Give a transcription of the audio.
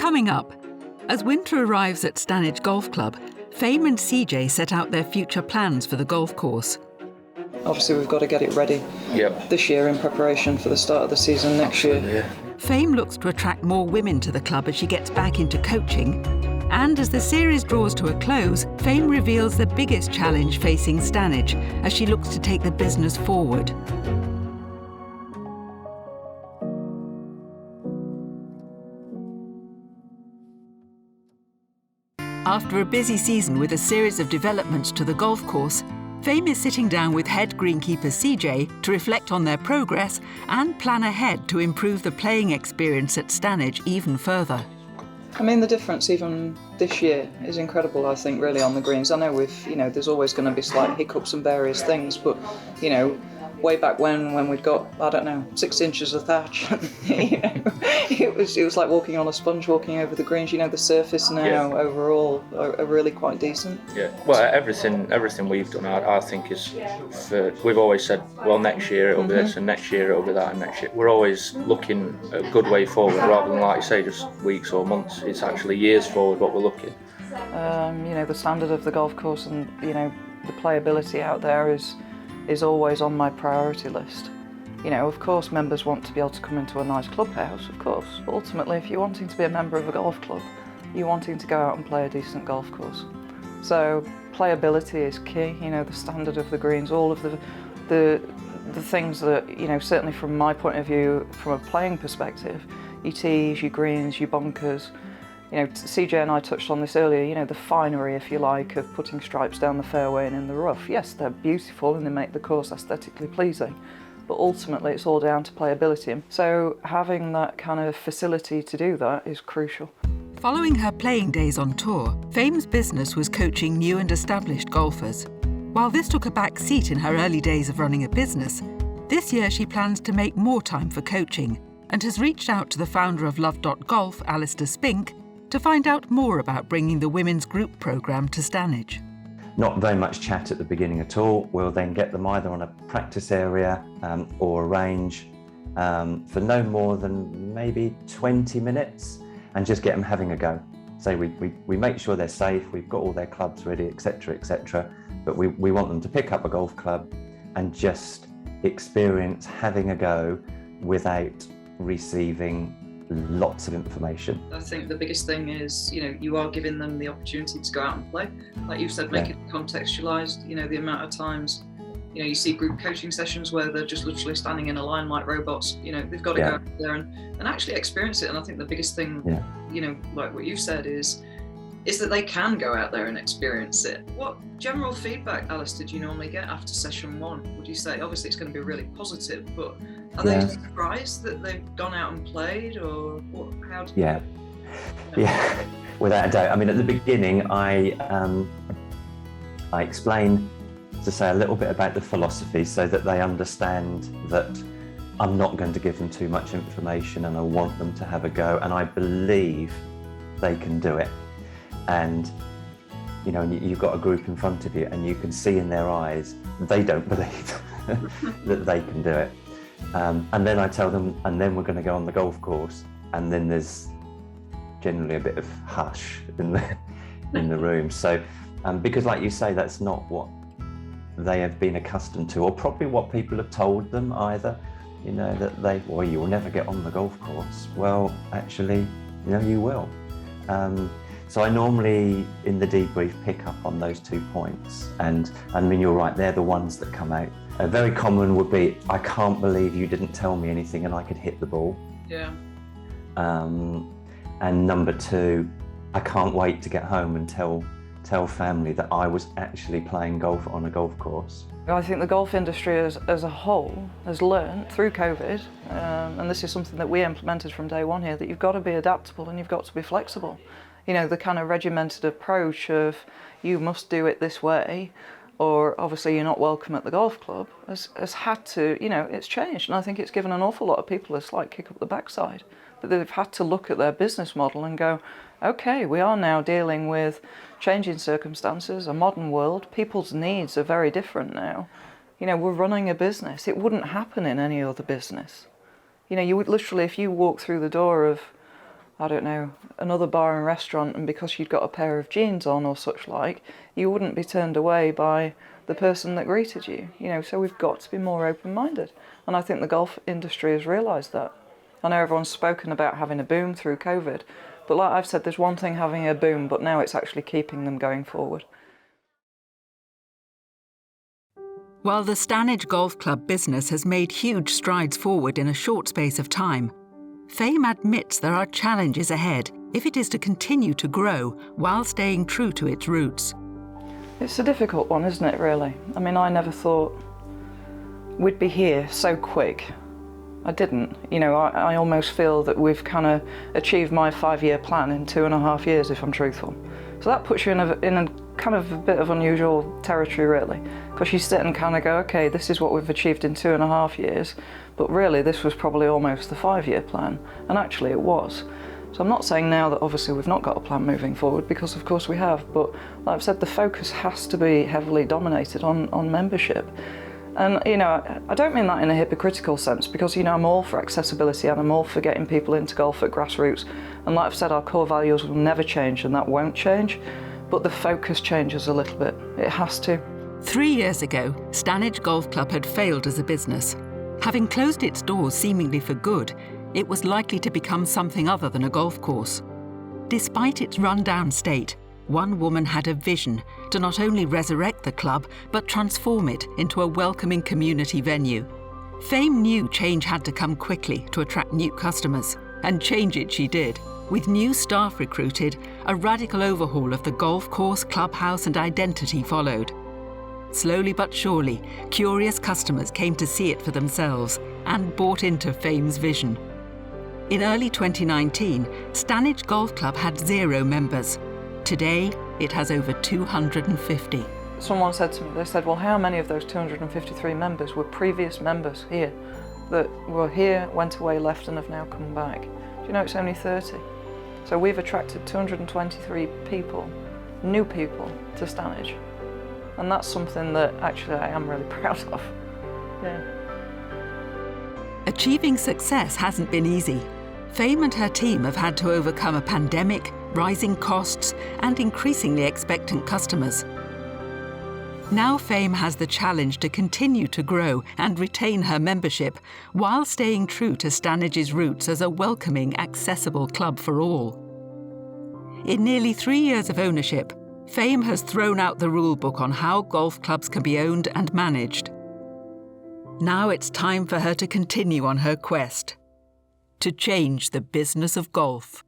Coming up, as winter arrives at Stanedge Golf Club, Fame and CJ set out their future plans for the golf course. Obviously, we've got to get it ready this year in preparation for the start of the season next year. Yeah. Fame looks to attract more women to the club as she gets back into coaching. And as the series draws to a close, Fame reveals the biggest challenge facing Stanedge as she looks to take the business forward. After a busy season with a series of developments to the golf course, Fame is sitting down with head greenkeeper CJ to reflect on their progress and plan ahead to improve the playing experience at Stanedge even further. I mean, the difference even this year is incredible, I think, really, on the greens. I know there's always going to be slight hiccups and various things, but, way back when we'd got, 6 inches of thatch, it was like walking on a sponge, walking over the greens. The surface now overall are really quite decent. Yeah. Well, everything we've done, I think is we've always said, well, next year it'll be this, and next year it'll be that, and next year. We're always looking a good way forward, rather than, like you say, just weeks or months. It's actually years forward what we're looking. The standard of the golf course and, the playability out there is always on my priority list. Of course members want to be able to come into a nice clubhouse, of course. But ultimately, if you're wanting to be a member of a golf club, you're wanting to go out and play a decent golf course. So playability is key, the standard of the greens, all of the things that, certainly from my point of view, from a playing perspective, your tees, your greens, your bunkers. CJ and I touched on this earlier, the finery, if you like, of putting stripes down the fairway and in the rough. Yes, they're beautiful and they make the course aesthetically pleasing, but ultimately it's all down to playability. So having that kind of facility to do that is crucial. Following her playing days on tour, Fame's business was coaching new and established golfers. While this took a back seat in her early days of running a business, this year she plans to make more time for coaching and has reached out to the founder of Love.Golf, Alistair Spink, to find out more about bringing the women's group programme to Stanedge. Not very much chat at the beginning at all. We'll then get them either on a practice area or a range for no more than maybe 20 minutes and just get them having a go. So we make sure they're safe, we've got all their clubs ready, etc., but we want them to pick up a golf club and just experience having a go without receiving lots of information. I think the biggest thing is, you are giving them the opportunity to go out and play. Like you've said, make it contextualised, the amount of times, you see group coaching sessions where they're just literally standing in a line like robots. They've got to go out there and actually experience it. And I think the biggest thing, like what you said is that they can go out there and experience it. What general feedback, Alice, did you normally get after session 1? Would you say, obviously it's going to be really positive, but are they surprised that they've gone out and played, or what? How do Yeah, without a doubt. I mean, at the beginning, I explained to say a little bit about the philosophy so that they understand that I'm not going to give them too much information and I want them to have a go, and I believe they can do it. And you've got a group in front of you and you can see in their eyes they don't believe that they can do it. And then I tell them, and then we're going to go on the golf course, and then there's generally a bit of hush in the room. So because, like you say, that's not what they have been accustomed to, or probably what people have told them either, that you'll never get on the golf course. Well, actually, you will. So I normally, in the debrief, pick up on those 2 points. And I mean, you're right, they're the ones that come out. A very common would be, I can't believe you didn't tell me anything and I could hit the ball. Yeah. And number 2, I can't wait to get home and tell family that I was actually playing golf on a golf course. I think the golf industry as a whole has learned through COVID, and this is something that we implemented from day one here, that you've got to be adaptable and you've got to be flexible. The kind of regimented approach of you must do it this way, or obviously you're not welcome at the golf club, has had to, it's changed. And I think it's given an awful lot of people a slight kick up the backside. But they've had to look at their business model and go, okay, we are now dealing with changing circumstances, a modern world. People's needs are very different now. We're running a business. It wouldn't happen in any other business. You would literally, if you walk through the door of I don't know, another bar and restaurant, and because you'd got a pair of jeans on or such like, you wouldn't be turned away by the person that greeted you. You know, so we've got to be more open-minded. And I think the golf industry has realised that. I know everyone's spoken about having a boom through COVID, but like I've said, there's one thing having a boom, but now it's actually keeping them going forward. While the Stanedge Golf Club business has made huge strides forward in a short space of time, Fame admits there are challenges ahead if it is to continue to grow while staying true to its roots. It's a difficult one, isn't it, really? I mean, I never thought we'd be here so quick. I didn't. You know, I almost feel that we've kind of achieved my 5-year plan in 2.5 years, if I'm truthful. So that puts you in a kind of a bit of unusual territory, really, because you sit and kind of go, okay, this is what we've achieved in 2.5 years, but really this was probably almost the 5-year plan, and actually it was. So I'm not saying now that obviously we've not got a plan moving forward, because of course we have, but like I've said, the focus has to be heavily dominated on membership. And, you know, I don't mean that in a hypocritical sense, because, you know, I'm all for accessibility and I'm all for getting people into golf at grassroots. And like I've said, our core values will never change, and that won't change, but the focus changes a little bit. It has to. 3 years ago, Stanedge Golf Club had failed as a business. Having closed its doors seemingly for good, it was likely to become something other than a golf course. Despite its run-down state, one woman had a vision to not only resurrect the club, but transform it into a welcoming community venue. Fame knew change had to come quickly to attract new customers, and change it she did. With new staff recruited, a radical overhaul of the golf course, clubhouse and identity followed. Slowly but surely, curious customers came to see it for themselves and bought into Fame's vision. In early 2019, Stanedge Golf Club had 0 members. Today, it has over 250. Someone said to me, they said, well, how many of those 253 members were previous members here that were here, went away, left and have now come back? Do you know it's only 30? So we've attracted 223 people, new people, to Stanedge. And that's something that actually I am really proud of. Yeah. Achieving success hasn't been easy. Fame and her team have had to overcome a pandemic, rising costs, and increasingly expectant customers. Now Fame has the challenge to continue to grow and retain her membership while staying true to Stanedge's roots as a welcoming, accessible club for all. In nearly 3 years of ownership, Fame has thrown out the rule book on how golf clubs can be owned and managed. Now it's time for her to continue on her quest to change the business of golf.